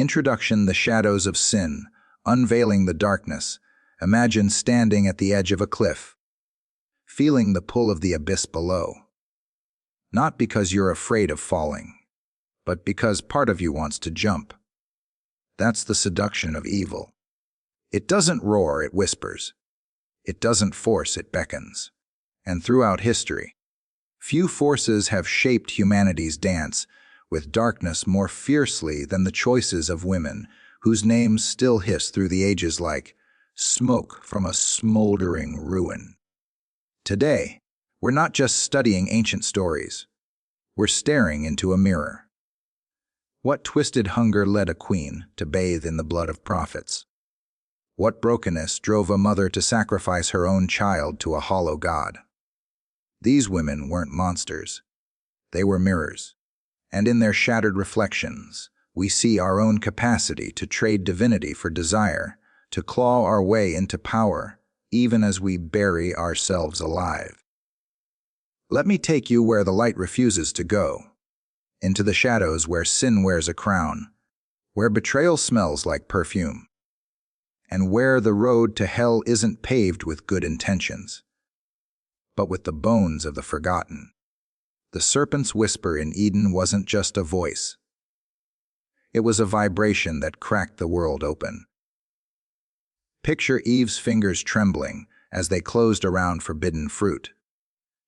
Introduction: the shadows of sin, unveiling the darkness. Imagine standing at the edge of a cliff, feeling the pull of the abyss below. Not because you're afraid of falling, but because part of you wants to jump. That's the seduction of evil. It doesn't roar, it whispers. It doesn't force, it beckons. And throughout history, few forces have shaped humanity's dance with darkness more fiercely than the choices of women whose names still hiss through the ages like smoke from a smoldering ruin. Today, we're not just studying ancient stories. We're staring into a mirror. What twisted hunger led a queen to bathe in the blood of prophets? What brokenness drove a mother to sacrifice her own child to a hollow god? These women weren't monsters. They were mirrors. And in their shattered reflections, we see our own capacity to trade divinity for desire, to claw our way into power, even as we bury ourselves alive. Let me take you where the light refuses to go, into the shadows where sin wears a crown, where betrayal smells like perfume, and where the road to hell isn't paved with good intentions, but with the bones of the forgotten. The serpent's whisper in Eden wasn't just a voice. It was a vibration that cracked the world open. Picture Eve's fingers trembling as they closed around forbidden fruit,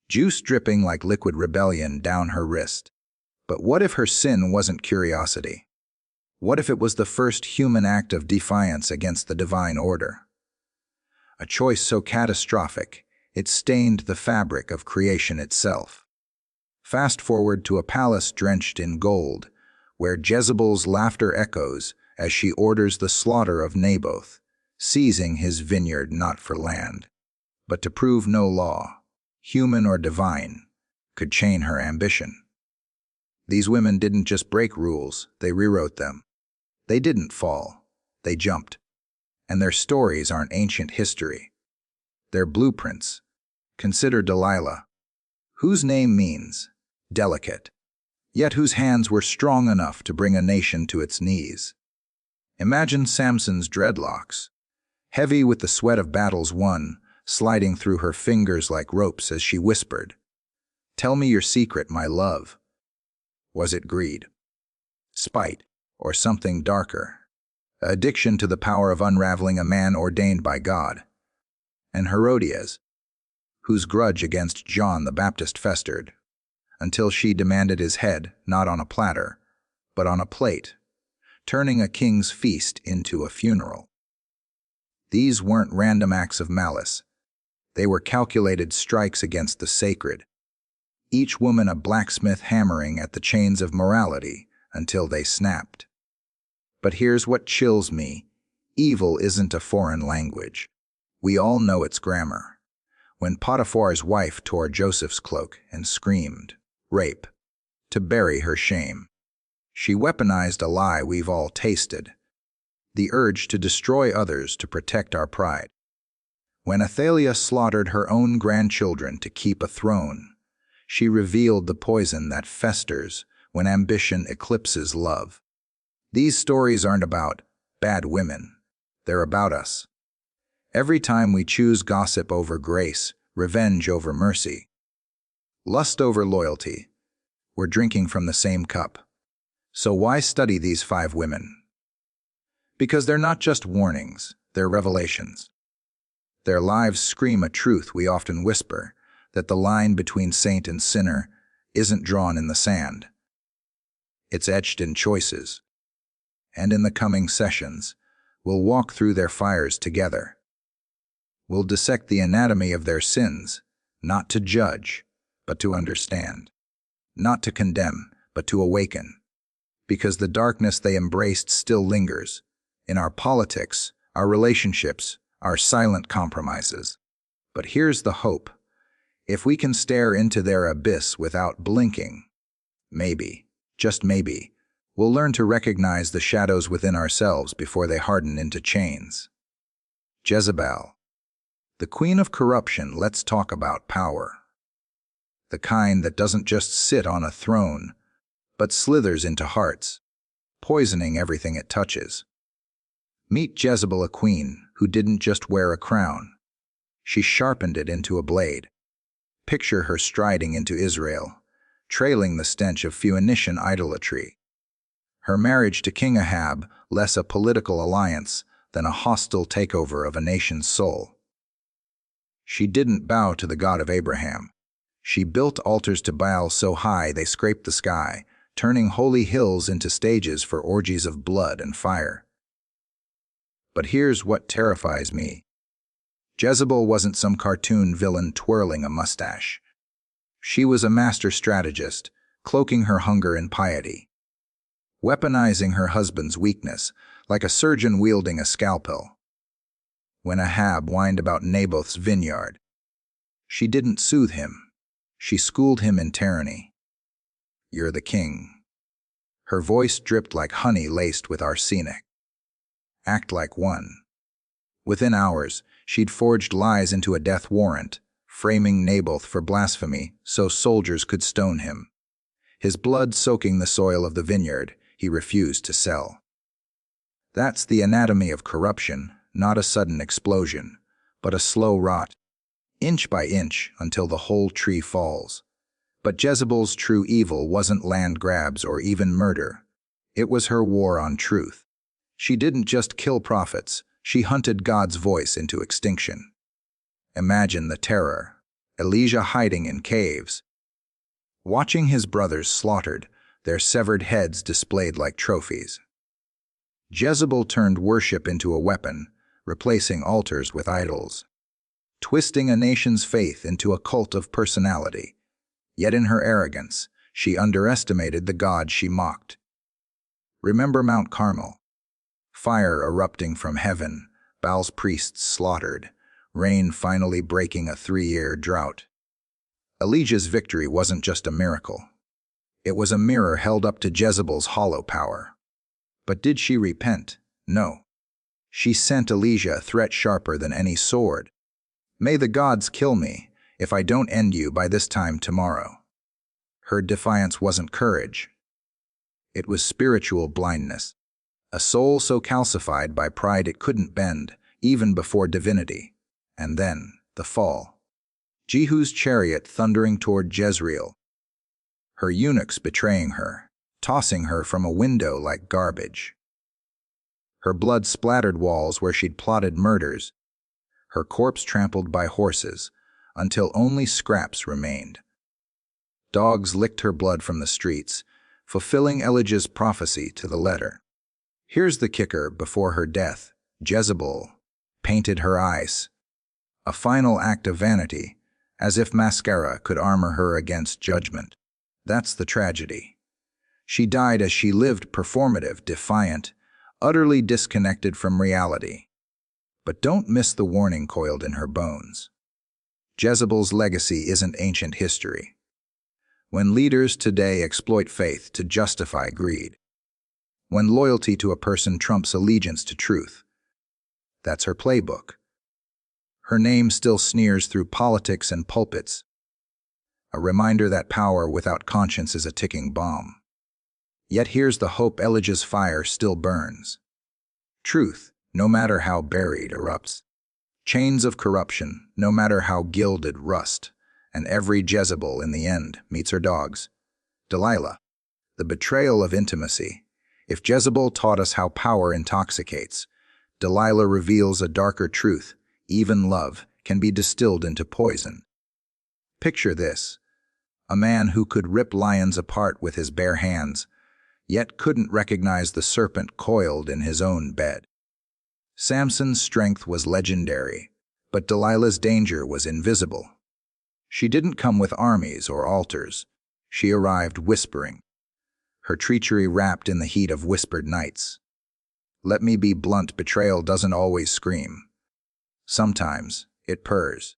juice dripping like liquid rebellion down her wrist. But what if her sin wasn't curiosity? What if it was the first human act of defiance against the divine order? A choice so catastrophic, it stained the fabric of creation itself. Fast forward to a palace drenched in gold, where Jezebel's laughter echoes as she orders the slaughter of Naboth, seizing his vineyard not for land, but to prove no law, human or divine, could chain her ambition. These women didn't just break rules, they rewrote them. They didn't fall, they jumped. And their stories aren't ancient history. They're blueprints. Consider Delilah, whose name means delicate, yet whose hands were strong enough to bring a nation to its knees. Imagine Samson's dreadlocks, heavy with the sweat of battles won, sliding through her fingers like ropes as she whispered, "Tell me your secret, my love." Was it greed, spite, or something darker? Addiction to the power of unraveling a man ordained by God? And Herodias, whose grudge against John the Baptist festered, until she demanded his head not on a platter, but on a plate, turning a king's feast into a funeral. These weren't random acts of malice. They were calculated strikes against the sacred, each woman a blacksmith hammering at the chains of morality until they snapped. But here's what chills me. Evil isn't a foreign language. We all know its grammar. When Potiphar's wife tore Joseph's cloak and screamed, "Rape," to bury her shame, she weaponized a lie we've all tasted, the urge to destroy others to protect our pride. When Athaliah slaughtered her own grandchildren to keep a throne, she revealed the poison that festers when ambition eclipses love. These stories aren't about bad women. They're about us. Every time we choose gossip over grace, revenge over mercy, lust over loyalty, we're drinking from the same cup. So why study these 5 women? Because they're not just warnings, they're revelations. Their lives scream a truth we often whisper, that the line between saint and sinner isn't drawn in the sand. It's etched in choices. And in the coming sessions, we'll walk through their fires together. We'll dissect the anatomy of their sins, not to judge, but to understand. Not to condemn, but to awaken. Because the darkness they embraced still lingers, in our politics, our relationships, our silent compromises. But here's the hope. If we can stare into their abyss without blinking, maybe, just maybe, we'll learn to recognize the shadows within ourselves before they harden into chains. Jezebel, the queen of corruption. Let's talk about power. The kind that doesn't just sit on a throne, but slithers into hearts, poisoning everything it touches. Meet Jezebel, a queen who didn't just wear a crown. She sharpened it into a blade. Picture her striding into Israel, trailing the stench of Phoenician idolatry. Her marriage to King Ahab less a political alliance than a hostile takeover of a nation's soul. She didn't bow to the God of Abraham. She built altars to Baal so high they scraped the sky, turning holy hills into stages for orgies of blood and fire. But here's what terrifies me. Jezebel wasn't some cartoon villain twirling a mustache. She was a master strategist, cloaking her hunger in piety, weaponizing her husband's weakness like a surgeon wielding a scalpel. When Ahab whined about Naboth's vineyard, she didn't soothe him. She schooled him in tyranny. "You're the king." Her voice dripped like honey laced with arsenic. "Act like one." Within hours, she'd forged lies into a death warrant, framing Naboth for blasphemy so soldiers could stone him. His blood soaking the soil of the vineyard he refused to sell. That's the anatomy of corruption, not a sudden explosion, but a slow rot, inch by inch until the whole tree falls. But Jezebel's true evil wasn't land grabs or even murder. It was her war on truth. She didn't just kill prophets, she hunted God's voice into extinction. Imagine the terror. Elijah hiding in caves, watching his brothers slaughtered, their severed heads displayed like trophies. Jezebel turned worship into a weapon, replacing altars with idols, twisting a nation's faith into a cult of personality. Yet in her arrogance, she underestimated the God she mocked. Remember Mount Carmel? Fire erupting from heaven, Baal's priests slaughtered, rain finally breaking a 3-year drought. Elijah's victory wasn't just a miracle. It was a mirror held up to Jezebel's hollow power. But did she repent? No. She sent Elijah a threat sharper than any sword. "May the gods kill me if I don't end you by this time tomorrow." Her defiance wasn't courage. It was spiritual blindness. A soul so calcified by pride it couldn't bend, even before divinity. And then, the fall. Jehu's chariot thundering toward Jezreel. Her eunuchs betraying her, tossing her from a window like garbage. Her blood-splattered walls where she'd plotted murders. Her corpse trampled by horses, until only scraps remained. Dogs licked her blood from the streets, fulfilling Elijah's prophecy to the letter. Here's the kicker: before her death, Jezebel painted her eyes. A final act of vanity, as if mascara could armor her against judgment. That's the tragedy. She died as she lived, performative, defiant, utterly disconnected from reality. But don't miss the warning coiled in her bones. Jezebel's legacy isn't ancient history. When leaders today exploit faith to justify greed, when loyalty to a person trumps allegiance to truth, that's her playbook. Her name still sneers through politics and pulpits, a reminder that power without conscience is a ticking bomb. Yet here's the hope: Elijah's fire still burns. Truth, no matter how buried, erupts. Chains of corruption, no matter how gilded, rust. And every Jezebel, in the end, meets her dogs. Delilah, the betrayal of intimacy. If Jezebel taught us how power intoxicates, Delilah reveals a darker truth: even love can be distilled into poison. Picture this: a man who could rip lions apart with his bare hands, yet couldn't recognize the serpent coiled in his own bed. Samson's strength was legendary, but Delilah's danger was invisible. She didn't come with armies or altars. She arrived whispering, her treachery wrapped in the heat of whispered nights. Let me be blunt: betrayal doesn't always scream. Sometimes it purrs.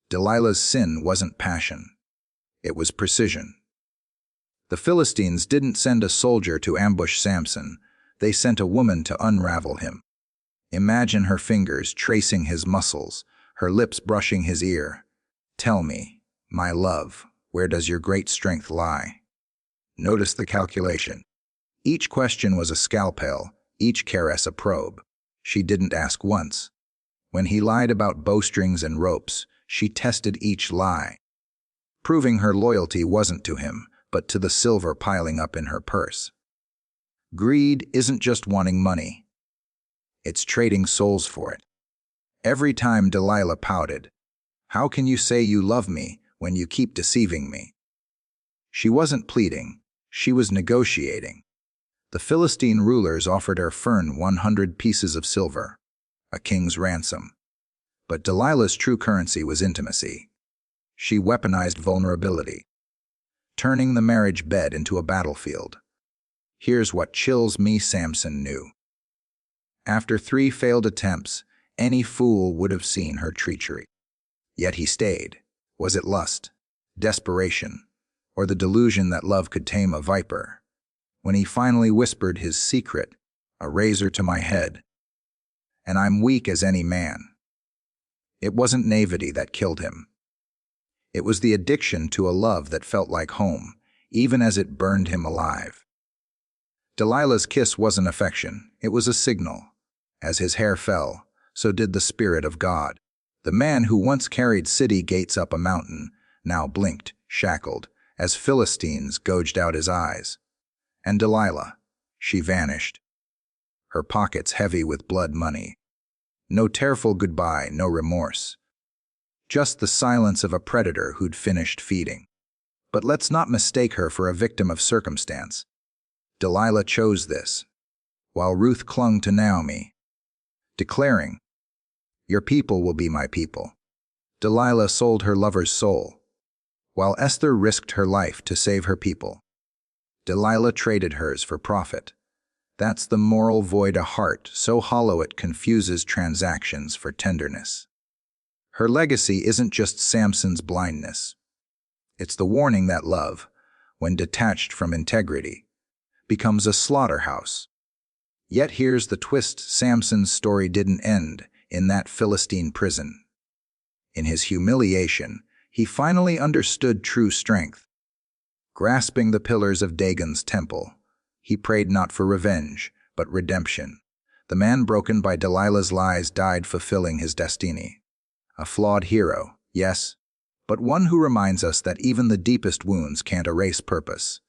Delilah's sin wasn't passion. It was precision. The Philistines didn't send a soldier to ambush Samson. They sent a woman to unravel him. Imagine her fingers tracing his muscles, her lips brushing his ear. "Tell me, my love, where does your great strength lie?" Notice the calculation. Each question was a scalpel, each caress a probe. She didn't ask once. When he lied about bowstrings and ropes, she tested each lie, proving her loyalty wasn't to him, but to the silver piling up in her purse. Greed isn't just wanting money. It's trading souls for it. Every time Delilah pouted, "How can you say you love me when you keep deceiving me?" She wasn't pleading, she was negotiating. The Philistine rulers offered her 100 pieces of silver, a king's ransom. But Delilah's true currency was intimacy. She weaponized vulnerability, turning the marriage bed into a battlefield. Here's what chills me: Samson knew. After 3 failed attempts, any fool would have seen her treachery. Yet he stayed. Was it lust, desperation, or the delusion that love could tame a viper? When he finally whispered his secret, "A razor to my head, and I'm weak as any man," it wasn't naivety that killed him. It was the addiction to a love that felt like home, even as it burned him alive. Delilah's kiss wasn't affection, it was a signal. As his hair fell, so did the Spirit of God. The man who once carried city gates up a mountain now blinked, shackled, as Philistines gouged out his eyes. And Delilah, she vanished, her pockets heavy with blood money. No tearful goodbye, no remorse. Just the silence of a predator who'd finished feeding. But let's not mistake her for a victim of circumstance. Delilah chose this, while Ruth clung to Naomi, declaring, "Your people will be my people." Delilah sold her lover's soul, while Esther risked her life to save her people. Delilah traded hers for profit. That's the moral void, a heart so hollow it confuses transactions for tenderness. Her legacy isn't just Samson's blindness. It's the warning that love, when detached from integrity, becomes a slaughterhouse. Yet here's the twist: Samson's story didn't end in that Philistine prison. In his humiliation, he finally understood true strength. Grasping the pillars of Dagon's temple, he prayed not for revenge, but redemption. The man broken by Delilah's lies died fulfilling his destiny. A flawed hero, yes, but one who reminds us that even the deepest wounds can't erase purpose.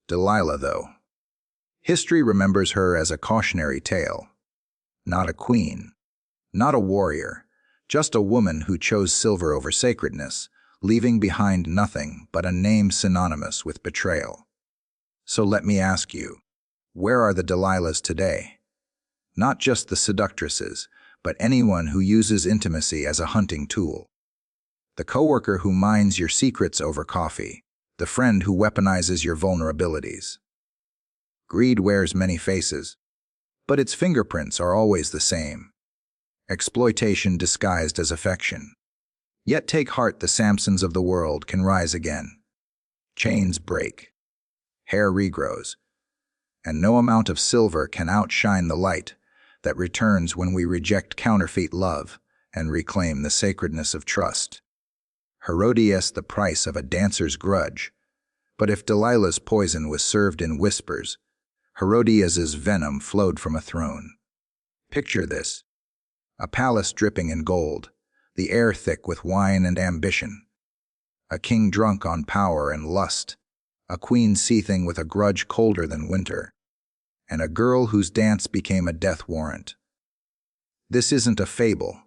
Delilah, though, history remembers her as a cautionary tale. Not a queen, not a warrior, just a woman who chose silver over sacredness, leaving behind nothing but a name synonymous with betrayal. So let me ask you, where are the Delilahs today? Not just the seductresses, but anyone who uses intimacy as a hunting tool. The coworker who mines your secrets over coffee, the friend who weaponizes your vulnerabilities. Greed wears many faces, but its fingerprints are always the same. Exploitation disguised as affection. Yet take heart, the Samsons of the world can rise again. Chains break, hair regrows, and no amount of silver can outshine the light that returns when we reject counterfeit love and reclaim the sacredness of trust. Herodias, the price of a dancer's grudge. But if Delilah's poison was served in whispers, Herodias's venom flowed from a throne. Picture this: a palace dripping in gold, the air thick with wine and ambition. A king drunk on power and lust, a queen seething with a grudge colder than winter, and a girl whose dance became a death warrant. This isn't a fable.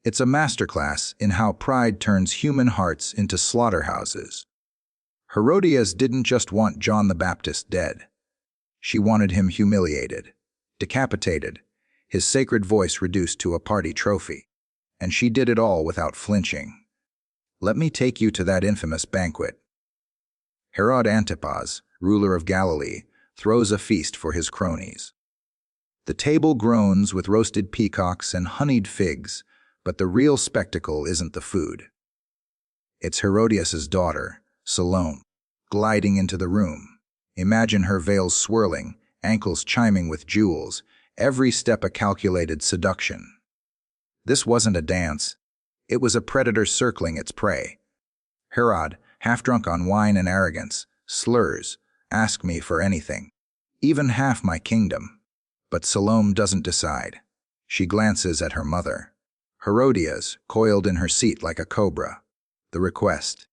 It's a masterclass in how pride turns human hearts into slaughterhouses. Herodias didn't just want John the Baptist dead. She wanted him humiliated, decapitated, his sacred voice reduced to a party trophy. And she did it all without flinching. Let me take you to that infamous banquet. Herod Antipas, ruler of Galilee, throws a feast for his cronies. The table groans with roasted peacocks and honeyed figs, but the real spectacle isn't the food. It's Herodias' daughter, Salome, gliding into the room. Imagine her veils swirling, ankles chiming with jewels, every step a calculated seduction. This wasn't a dance. It was a predator circling its prey. Herod, half drunk on wine and arrogance, slurs, "Ask me for anything. even half my kingdom. But Salome doesn't decide. She glances at her mother. Herodias, coiled in her seat like a cobra. The request: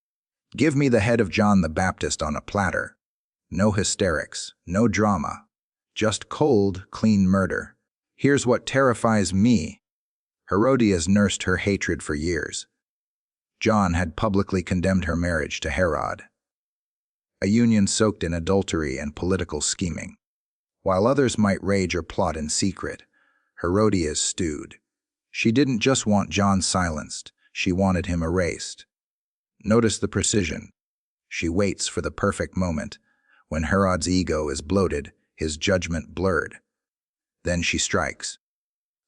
give me the head of John the Baptist on a platter. No hysterics, no drama. Just cold, clean murder. Here's what terrifies me. Herodias nursed her hatred for years. John had publicly condemned her marriage to Herod, a union soaked in adultery and political scheming. While others might rage or plot in secret, Herodias stewed. She didn't just want John silenced, she wanted him erased. Notice the precision. She waits for the perfect moment, when Herod's ego is bloated, his judgment blurred. Then she strikes.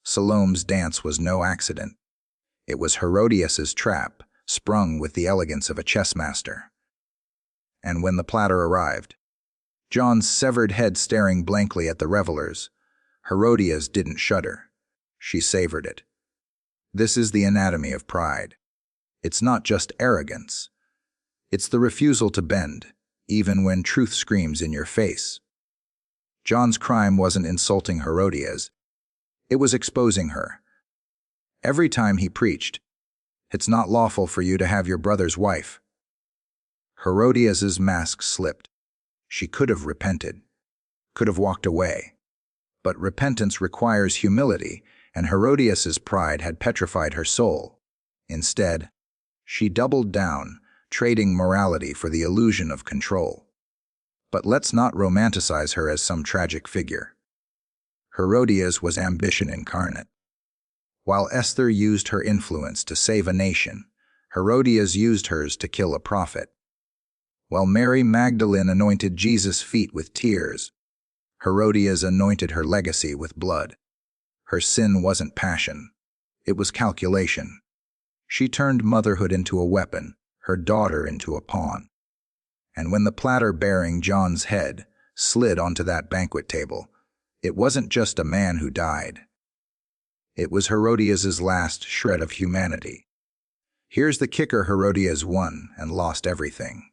Salome's dance was no accident. It was Herodias's trap, sprung with the elegance of a chess master. And when the platter arrived, John's severed head staring blankly at the revelers, Herodias didn't shudder. She savored it. This is the anatomy of pride. It's not just arrogance. It's the refusal to bend, even when truth screams in your face. John's crime wasn't insulting Herodias. It was exposing her. Every time he preached, "It's not lawful for you to have your brother's wife." Herodias's mask slipped. She could have repented, could have walked away. But repentance requires humility, and Herodias's pride had petrified her soul. Instead, she doubled down, trading morality for the illusion of control. But let's not romanticize her as some tragic figure. Herodias was ambition incarnate. While Esther used her influence to save a nation, Herodias used hers to kill a prophet. While Mary Magdalene anointed Jesus' feet with tears, Herodias anointed her legacy with blood. Her sin wasn't passion. It was calculation. She turned motherhood into a weapon, her daughter into a pawn. And when the platter bearing John's head slid onto that banquet table, it wasn't just a man who died. It was Herodias's last shred of humanity. Here's the kicker: Herodias won and lost everything.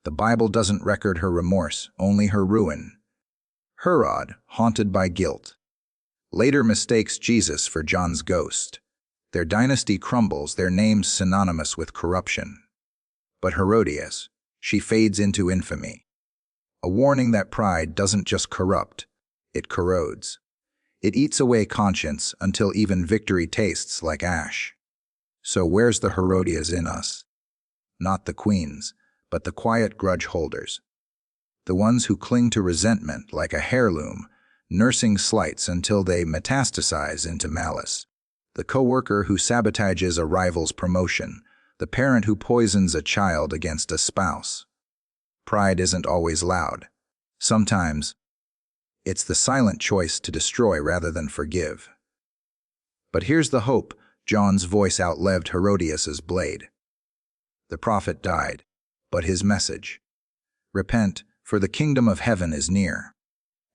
The Bible doesn't record her remorse, only her ruin. Herod, haunted by guilt, later mistakes Jesus for John's ghost. Their dynasty crumbles, their names synonymous with corruption. But Herodias, she fades into infamy. A warning that pride doesn't just corrupt, it corrodes. It eats away conscience until even victory tastes like ash. So where's the Herodias in us? Not the queens, but the quiet grudge holders. The ones who cling to resentment like a heirloom, nursing slights until they metastasize into malice. The coworker who sabotages a rival's promotion, the parent who poisons a child against a spouse. Pride isn't always loud. Sometimes, it's the silent choice to destroy rather than forgive. But here's the hope: John's voice outlived Herodias's blade. The prophet died, but his message, "Repent, for the kingdom of heaven is near,"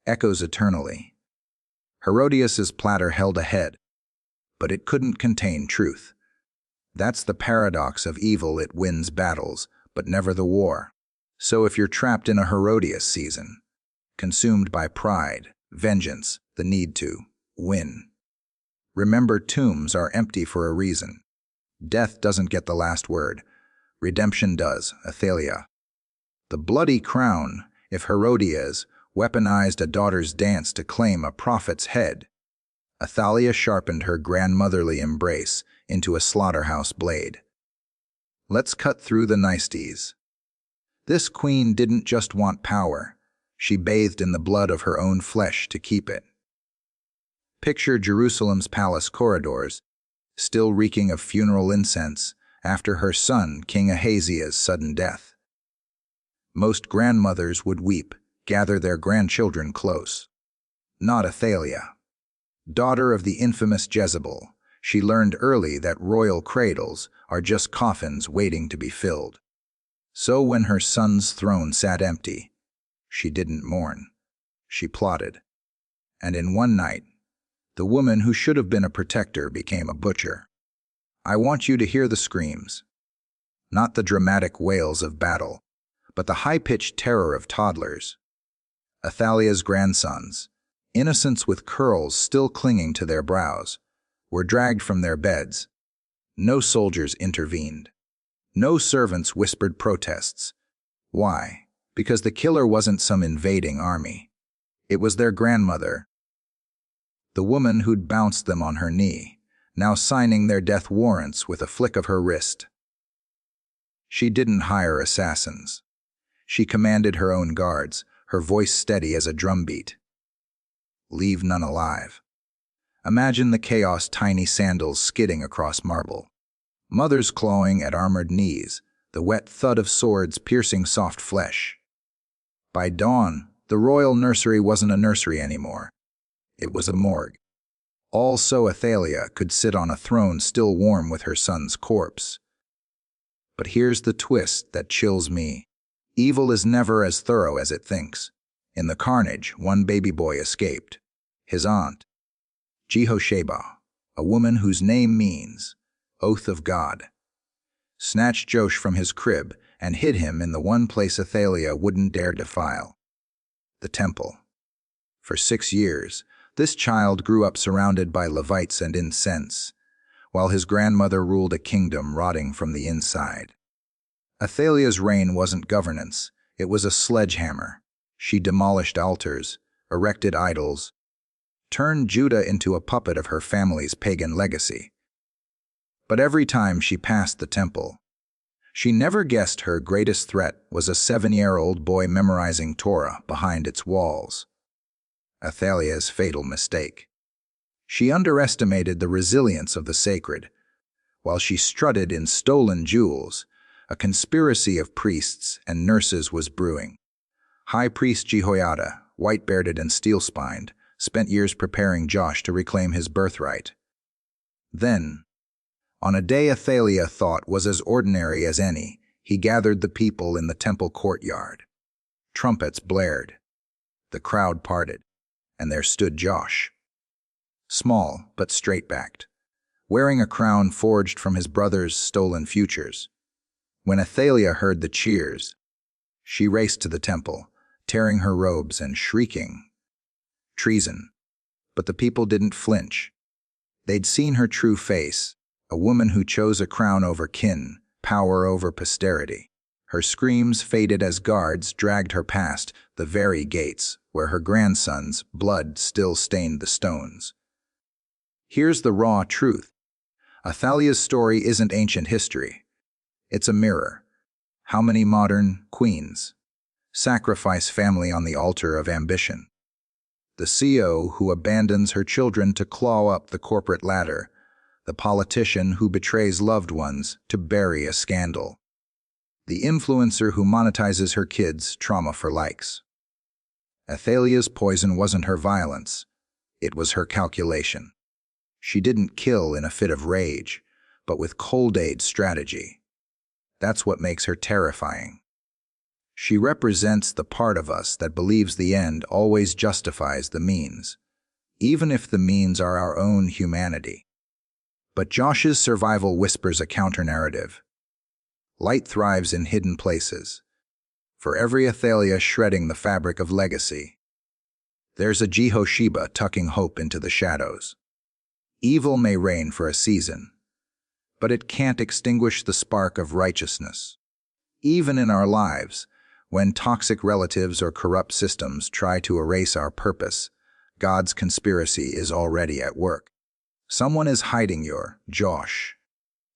echoes eternally. Herodias's platter held a head, but it couldn't contain truth. That's the paradox of evil: it wins battles, but never the war. So if you're trapped in a Herodias season, consumed by pride, vengeance, the need to win, remember, tombs are empty for a reason. Death doesn't get the last word. Redemption does, Athaliah. The bloody crown: if Herodias weaponized a daughter's dance to claim a prophet's head, Athaliah sharpened her grandmotherly embrace into a slaughterhouse blade. Let's cut through the niceties. This queen didn't just want power. She bathed in the blood of her own flesh to keep it. Picture Jerusalem's palace corridors, still reeking of funeral incense after her son King Ahaziah's sudden death. Most grandmothers would weep, gather their grandchildren close. Not Athaliah. Daughter of the infamous Jezebel, she learned early that royal cradles are just coffins waiting to be filled. So when her son's throne sat empty, she didn't mourn. She plotted. And in one night, the woman who should have been a protector became a butcher. I want you to hear the screams. Not the dramatic wails of battle, but the high-pitched terror of toddlers. Athaliah's grandsons, innocents with curls still clinging to their brows, were dragged from their beds. No soldiers intervened. No servants whispered protests. Why? Because the killer wasn't some invading army. It was their grandmother, the woman who'd bounced them on her knee, now signing their death warrants with a flick of her wrist. She didn't hire assassins. She commanded her own guards, her voice steady as a drumbeat. Leave none alive. Imagine the chaos, tiny sandals skidding across marble. Mothers clawing at armored knees, the wet thud of swords piercing soft flesh. By dawn, the royal nursery wasn't a nursery anymore. It was a morgue. All so Athaliah could sit on a throne still warm with her son's corpse. But here's the twist that chills me. Evil is never as thorough as it thinks. In the carnage, one baby boy escaped. His aunt, Jezebel, a woman whose name means oath of God, snatched Josh from his crib and hid him in the one place Athaliah wouldn't dare defile, the temple. For 6 years, this child grew up surrounded by Levites and incense, while his grandmother ruled a kingdom rotting from the inside. Athaliah's reign wasn't governance, it was a sledgehammer. She demolished altars, erected idols, turned Judah into a puppet of her family's pagan legacy. But every time she passed the temple, she never guessed her greatest threat was a 7-year-old boy memorizing Torah behind its walls. Athaliah's fatal mistake. She underestimated the resilience of the sacred. While she strutted in stolen jewels, a conspiracy of priests and nurses was brewing. High Priest Jehoiada, white-bearded and steel-spined, spent years preparing Josh to reclaim his birthright. Then, on a day Athaliah thought was as ordinary as any, he gathered the people in the temple courtyard. Trumpets blared. The crowd parted, and there stood Josh. Small but straight-backed, wearing a crown forged from his brother's stolen futures. When Athaliah heard the cheers, she raced to the temple, tearing her robes and shrieking, "Treason!" But the people didn't flinch. They'd seen her true face, a woman who chose a crown over kin, power over posterity. Her screams faded as guards dragged her past the very gates where her grandson's blood still stained the stones. Here's the raw truth. Athaliah's story isn't ancient history. It's a mirror. How many modern queens sacrifice family on the altar of ambition? The CEO who abandons her children to claw up the corporate ladder, the politician who betrays loved ones to bury a scandal, the influencer who monetizes her kids' trauma for likes. Athaliah's poison wasn't her violence, it was her calculation. She didn't kill in a fit of rage, but with cold-aid strategy. That's what makes her terrifying. She represents the part of us that believes the end always justifies the means, even if the means are our own humanity. But Josh's survival whispers a counter-narrative. Light thrives in hidden places. For every Athaliah shredding the fabric of legacy, there's a Jehosheba tucking hope into the shadows. Evil may reign for a season, but it can't extinguish the spark of righteousness. Even in our lives, when toxic relatives or corrupt systems try to erase our purpose, God's conspiracy is already at work. Someone is hiding your Josh.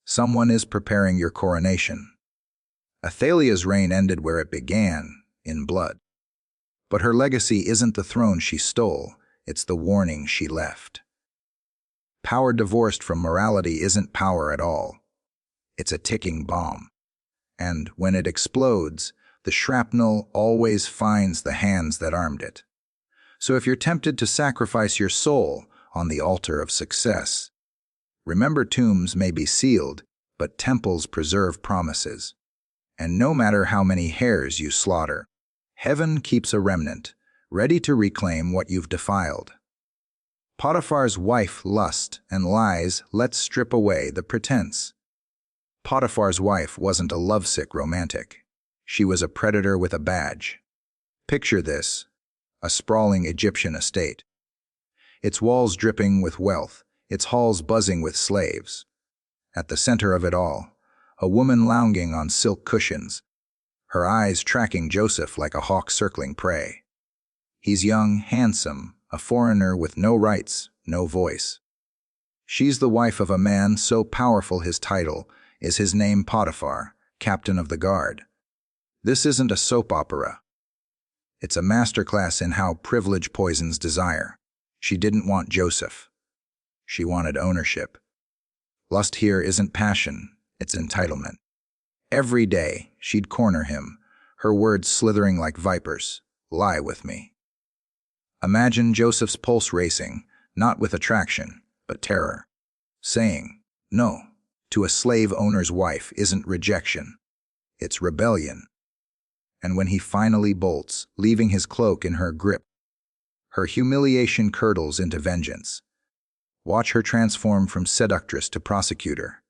Someone is preparing your coronation. Athaliah's reign ended where it began, in blood. But her legacy isn't the throne she stole, it's the warning she left. Power divorced from morality isn't power at all. It's a ticking bomb. And when it explodes, the shrapnel always finds the hands that armed it. So if you're tempted to sacrifice your soul on the altar of success, remember tombs may be sealed, but temples preserve promises. And no matter how many hares you slaughter, heaven keeps a remnant, ready to reclaim what you've defiled. Potiphar's wife lust and lies, let's strip away the pretense. Potiphar's wife wasn't a lovesick romantic. She was a predator with a badge. Picture this: a sprawling Egyptian estate. Its walls dripping with wealth, its halls buzzing with slaves. At the center of it all, a woman lounging on silk cushions, her eyes tracking Joseph like a hawk circling prey. He's young, handsome, a foreigner with no rights, no voice. She's the wife of a man so powerful his title is his name Potiphar, captain of the guard. This isn't a soap opera. It's a masterclass in how privilege poisons desire. She didn't want Joseph. She wanted ownership. Lust here isn't passion, it's entitlement. Every day, she'd corner him, her words slithering like vipers. Lie with me. Imagine Joseph's pulse racing, not with attraction, but terror. Saying, no, to a slave owner's wife isn't rejection. It's rebellion. And when he finally bolts, leaving his cloak in her grip, her humiliation curdles into vengeance. Watch her transform from seductress to prosecutor.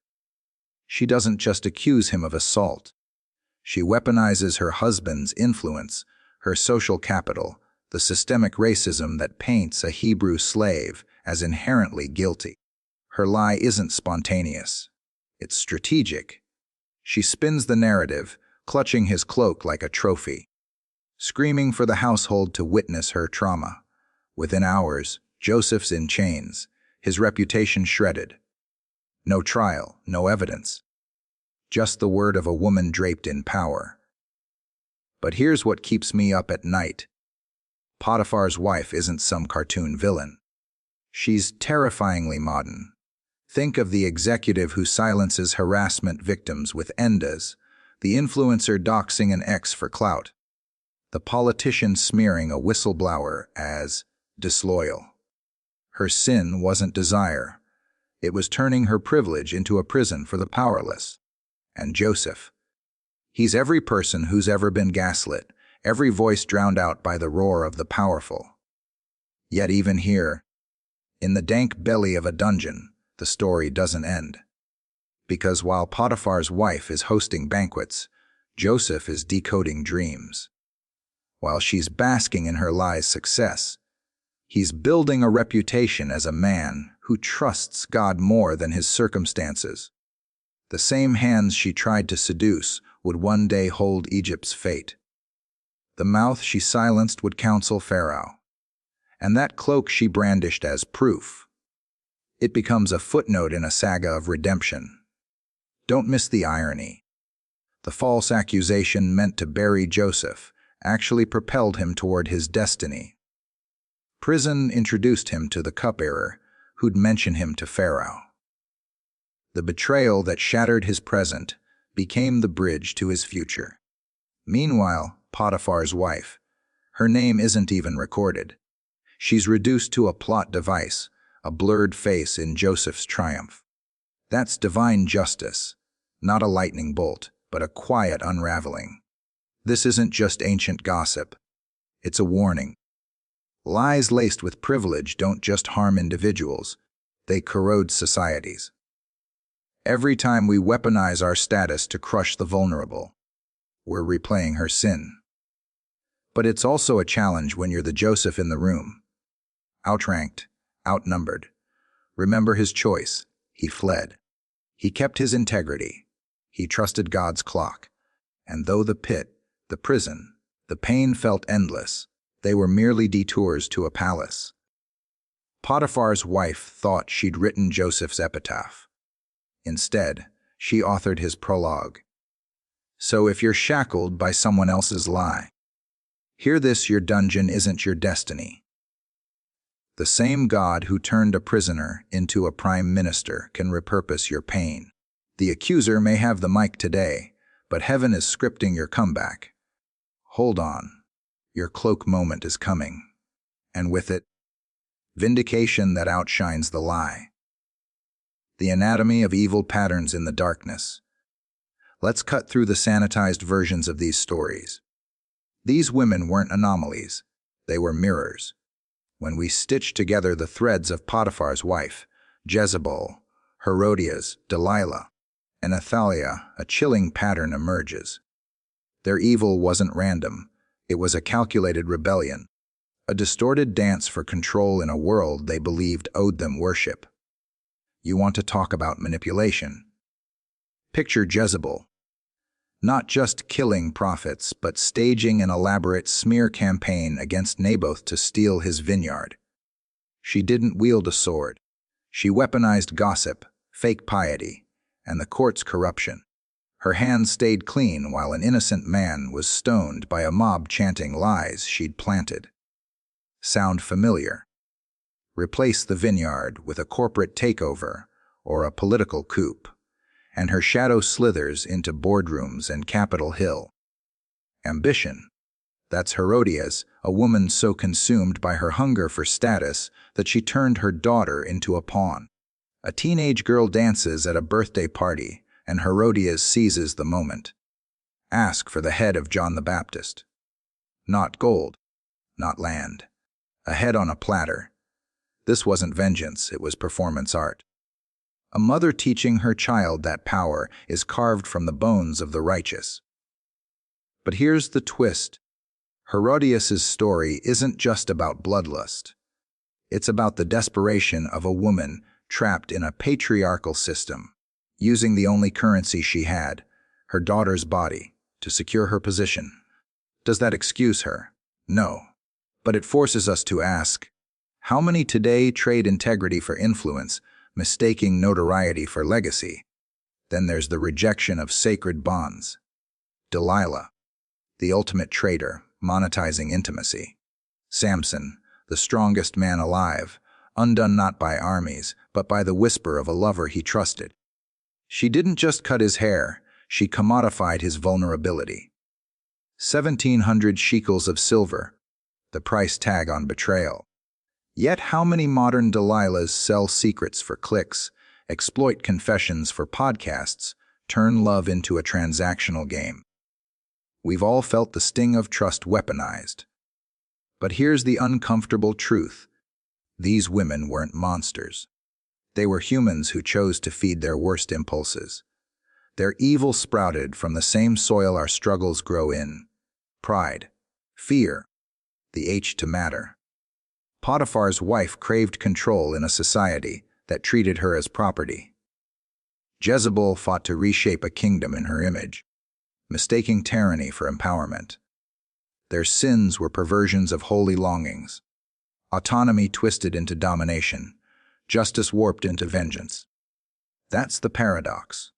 She doesn't just accuse him of assault. She weaponizes her husband's influence, her social capital, the systemic racism that paints a Hebrew slave as inherently guilty. Her lie isn't spontaneous. It's strategic. She spins the narrative, clutching his cloak like a trophy, screaming for the household to witness her trauma. Within hours, Joseph's in chains, his reputation shredded. No trial, no evidence. Just the word of a woman draped in power. But here's what keeps me up at night. Potiphar's wife isn't some cartoon villain. She's terrifyingly modern. Think of the executive who silences harassment victims with endas, the influencer doxing an ex for clout, the politician smearing a whistleblower as disloyal. Her sin wasn't desire. It was turning her privilege into a prison for the powerless. And Joseph. He's every person who's ever been gaslit, every voice drowned out by the roar of the powerful. Yet even here, in the dank belly of a dungeon, the story doesn't end. Because while Potiphar's wife is hosting banquets, Joseph is decoding dreams. While she's basking in her lie's success, he's building a reputation as a man who trusts God more than his circumstances. The same hands she tried to seduce would one day hold Egypt's fate. The mouth she silenced would counsel Pharaoh. And that cloak she brandished as proof. It becomes a footnote in a saga of redemption. Don't miss the irony. The false accusation meant to bury Joseph actually propelled him toward his destiny. Prison introduced him to the cupbearer, who'd mention him to Pharaoh. The betrayal that shattered his present became the bridge to his future. Meanwhile, Potiphar's wife, her name isn't even recorded. She's reduced to a plot device, a blurred face in Joseph's triumph. That's divine justice, not a lightning bolt, but a quiet unraveling. This isn't just ancient gossip. It's a warning. Lies laced with privilege don't just harm individuals, they corrode societies. Every time we weaponize our status to crush the vulnerable, we're replaying her sin. But it's also a challenge when you're the Joseph in the room. Outranked, outnumbered. Remember his choice. He fled. He kept his integrity. He trusted God's clock. And though the pit, the prison, the pain felt endless, they were merely detours to a palace. Potiphar's wife thought she'd written Joseph's epitaph. Instead, she authored his prologue. So if you're shackled by someone else's lie, hear this: your dungeon isn't your destiny. The same God who turned a prisoner into a prime minister can repurpose your pain. The accuser may have the mic today, but heaven is scripting your comeback. Hold on. Your cloak moment is coming. And with it, vindication that outshines the lie. The anatomy of evil patterns in the darkness. Let's cut through the sanitized versions of these stories. These women weren't anomalies. They were mirrors. When we stitch together the threads of Potiphar's wife, Jezebel, Herodias, Delilah, and Athaliah, a chilling pattern emerges. Their evil wasn't random. It was a calculated rebellion, a distorted dance for control in a world they believed owed them worship. You want to talk about manipulation? Picture Jezebel. Not just killing prophets, but staging an elaborate smear campaign against Naboth to steal his vineyard. She didn't wield a sword. She weaponized gossip, fake piety, and the court's corruption. Her hands stayed clean while an innocent man was stoned by a mob chanting lies she'd planted. Sound familiar? Replace the vineyard with a corporate takeover or a political coup, and her shadow slithers into boardrooms and Capitol Hill. Ambition. That's Herodias, a woman so consumed by her hunger for status that she turned her daughter into a pawn. A teenage girl dances at a birthday party, and Herodias seizes the moment. Ask for the head of John the Baptist. Not gold, not land. A head on a platter. This wasn't vengeance, it was performance art. A mother teaching her child that power is carved from the bones of the righteous. But here's the twist. Herodias' story isn't just about bloodlust. It's about the desperation of a woman trapped in a patriarchal system, using the only currency she had, her daughter's body, to secure her position. Does that excuse her? No. But it forces us to ask, how many today trade integrity for influence, mistaking notoriety for legacy? Then there's the rejection of sacred bonds. Delilah, the ultimate traitor, monetizing intimacy. Samson, the strongest man alive, undone not by armies, but by the whisper of a lover he trusted. She didn't just cut his hair, she commodified his vulnerability. 1,700 shekels of silver, the price tag on betrayal. Yet how many modern Delilahs sell secrets for clicks, exploit confessions for podcasts, turn love into a transactional game? We've all felt the sting of trust weaponized. But here's the uncomfortable truth. These women weren't monsters. They were humans who chose to feed their worst impulses. Their evil sprouted from the same soil our struggles grow in. Pride, fear, the H to matter. Potiphar's wife craved control in a society that treated her as property. Jezebel fought to reshape a kingdom in her image, mistaking tyranny for empowerment. Their sins were perversions of holy longings. Autonomy twisted into domination, justice warped into vengeance. That's the paradox.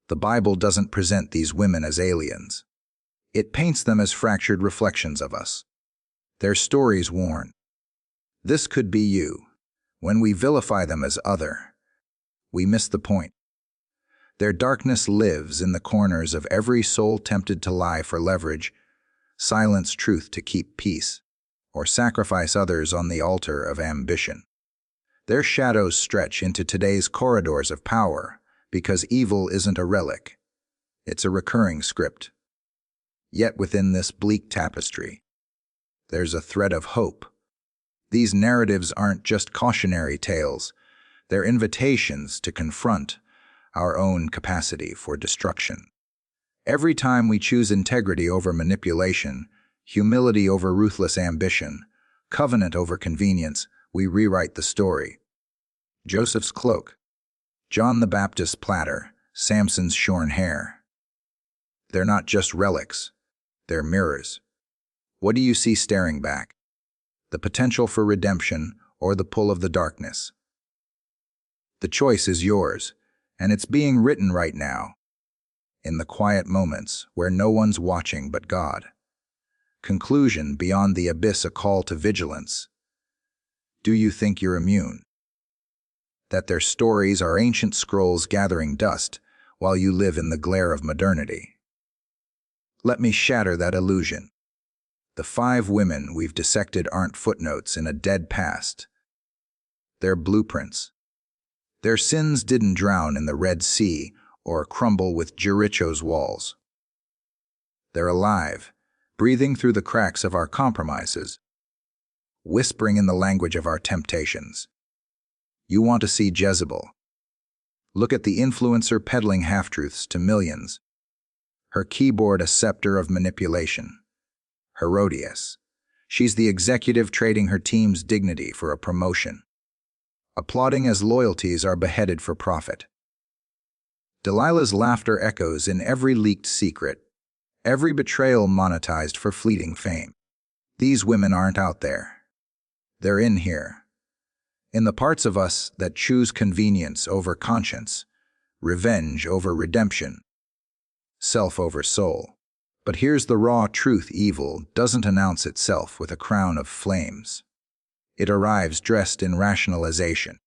The Bible doesn't present these women as aliens. It paints them as fractured reflections of us. Their stories warn. This could be you. When we vilify them as other, we miss the point. Their darkness lives in the corners of every soul tempted to lie for leverage, silence truth to keep peace, or sacrifice others on the altar of ambition. Their shadows stretch into today's corridors of power because evil isn't a relic. It's a recurring script. Yet within this bleak tapestry, there's a thread of hope. These narratives aren't just cautionary tales. They're invitations to confront our own capacity for destruction. Every time we choose integrity over manipulation, humility over ruthless ambition, covenant over convenience, we rewrite the story. Joseph's cloak, John the Baptist's platter, Samson's shorn hair. They're not just relics, they're mirrors. What do you see staring back? The potential for redemption or the pull of the darkness? The choice is yours, and it's being written right now, in the quiet moments where no one's watching but God. Conclusion: beyond the abyss, a call to vigilance. Do you think you're immune? That their stories are ancient scrolls gathering dust while you live in the glare of modernity? Let me shatter that illusion. The 5 women we've dissected aren't footnotes in a dead past. They're blueprints. Their sins didn't drown in the Red Sea or crumble with Jericho's walls. They're alive, breathing through the cracks of our compromises, whispering in the language of our temptations. You want to see Jezebel? Look at the influencer peddling half-truths to millions. Her keyboard a scepter of manipulation. Herodias, She's the executive trading her team's dignity for a promotion, applauding as loyalties are beheaded for profit. Delilah's laughter echoes in every leaked secret, every betrayal monetized for fleeting fame. These women aren't out there. They're in here. In the parts of us that choose convenience over conscience, revenge over redemption, self over soul. But here's the raw truth: evil doesn't announce itself with a crown of flames. It arrives dressed in rationalization.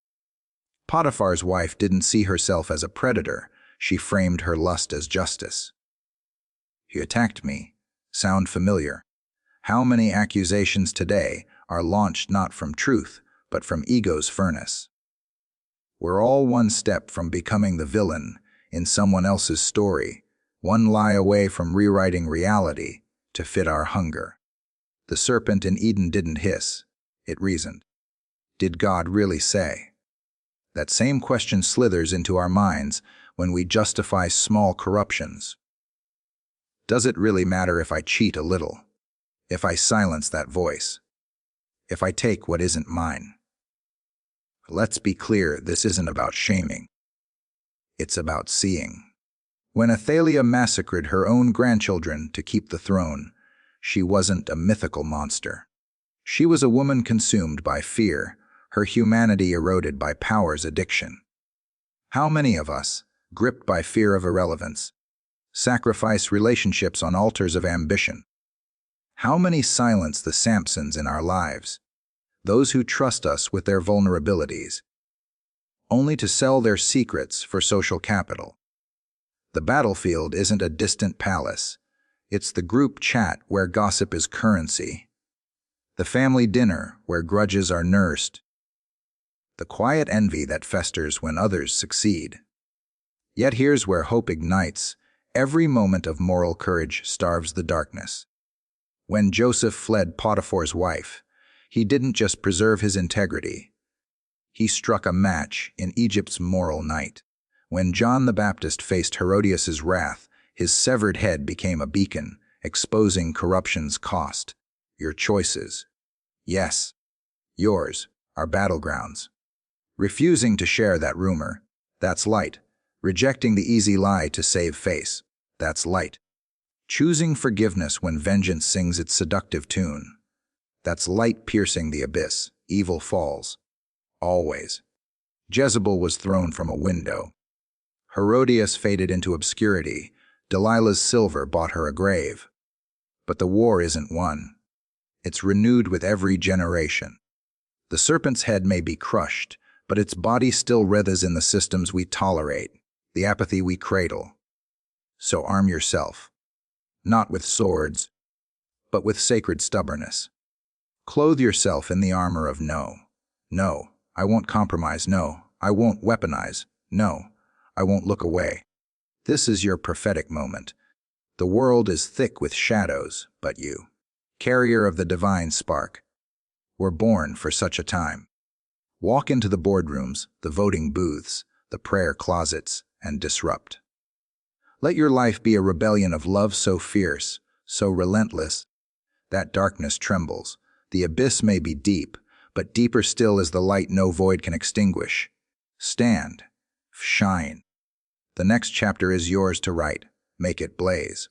Potiphar's wife didn't see herself as a predator, she framed her lust as justice. "He attacked me." Sound familiar? How many accusations today are launched not from truth, but from ego's furnace? We're all one step from becoming the villain in someone else's story, one lie away from rewriting reality to fit our hunger. The serpent in Eden didn't hiss, it reasoned. Did God really say? That same question slithers into our minds when we justify small corruptions. Does it really matter if I cheat a little? If I silence that voice? If I take what isn't mine? Let's be clear, this isn't about shaming. It's about seeing. When Athaliah massacred her own grandchildren to keep the throne, she wasn't a mythical monster. She was a woman consumed by fear, her humanity eroded by power's addiction. How many of us, gripped by fear of irrelevance, sacrifice relationships on altars of ambition? How many silence the Samsons in our lives, those who trust us with their vulnerabilities, only to sell their secrets for social capital? The battlefield isn't a distant palace. It's the group chat where gossip is currency, the family dinner where grudges are nursed, the quiet envy that festers when others succeed. Yet here's where hope ignites. Every moment of moral courage starves the darkness. When Joseph fled Potiphar's wife, he didn't just preserve his integrity. He struck a match in Egypt's moral night. When John the Baptist faced Herodias' wrath, his severed head became a beacon, exposing corruption's cost. Your choices, yes, yours, are battlegrounds. Refusing to share that rumor, that's light. Rejecting the easy lie to save face, that's light. Choosing forgiveness when vengeance sings its seductive tune, that's light piercing the abyss. Evil falls. Always. Jezebel was thrown from a window. Herodias faded into obscurity. Delilah's silver bought her a grave. But the war isn't won. It's renewed with every generation. The serpent's head may be crushed, but its body still writhes in the systems we tolerate, the apathy we cradle. So arm yourself, not with swords, but with sacred stubbornness. Clothe yourself in the armor of no. No, I won't compromise. No, I won't weaponize. No, I won't look away. This is your prophetic moment. The world is thick with shadows, but you, carrier of the divine spark, were born for such a time. Walk into the boardrooms, the voting booths, the prayer closets, and disrupt. Let your life be a rebellion of love so fierce, so relentless, that darkness trembles. The abyss may be deep, but deeper still is the light no void can extinguish. Stand. Shine. The next chapter is yours to write. Make it blaze.